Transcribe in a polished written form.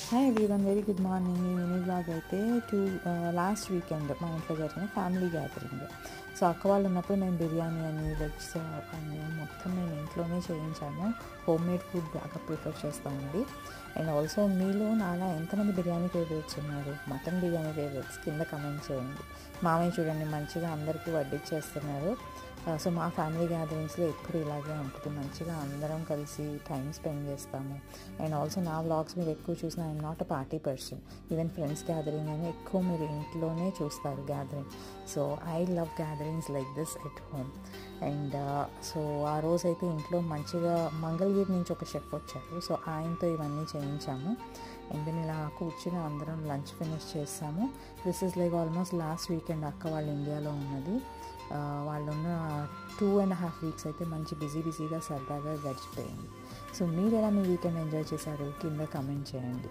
Hi everyone, very good morning. ఈ mini blog అయితే last weekend మా ఇంట్లో జరిగిన ఫ్యామిలీ గ్యాదరింగ్. సో అక్క వాళ్ళు ఉన్నప్పుడు మేము బిర్యానీ అని వెజ్ అని మొత్తం మేము ఇంట్లోనే చేయించాము. హోమ్ మేడ్ ఫుడ్ బాగా ప్రిఫర్ చేస్తామండి. అండ్ ఆల్సో మీలో నాలా ఎంతమంది బిర్యానీ ఫేవరెట్స్ ఉన్నారు, మటన్ బిర్యానీ ఫేవరెట్స్ కింద కమెంట్ చేయండి. మామయ్య చూడండి మంచిగా అందరికీ వడ్డిచ్చేస్తున్నారు. సో మా ఫ్యామిలీ గ్యాదరింగ్స్లో ఎప్పుడు ఇలాగే ఉంటుంది, మంచిగా అందరం కలిసి టైం స్పెండ్ చేస్తాము. అండ్ ఆల్సో నా వ్లాగ్స్ మీరు ఎక్కువ చూసిన I'm not a party person. Even friends gathering అయినా ఎక్కువ మీరు ఇంట్లోనే చూస్తారు gathering. So I love gatherings like this at home. And so ఆ రోజైతే ఇంట్లో మంచిగా మంగళగిరి నుంచి ఒక షెఫ్ వచ్చారు. సో ఆయనతో ఇవన్నీ చేయించాము. అండ్ దెన్ ఇలా కూర్చుని అందరం లంచ్ ఫినిష్ చేస్తాము. This is like almost last weekend అక్క వాళ్ళు ఇండియాలో ఉన్నది. వాళ్ళు ఉన్న 2.5 వీక్స్ అయితే మంచి బిజీగా సరదాగా గడిచిపోయింది. సో మీరు ఎలా మీ వీకెండ్ ఎంజాయ్ చేశారు కింద కమెంట్ చేయండి.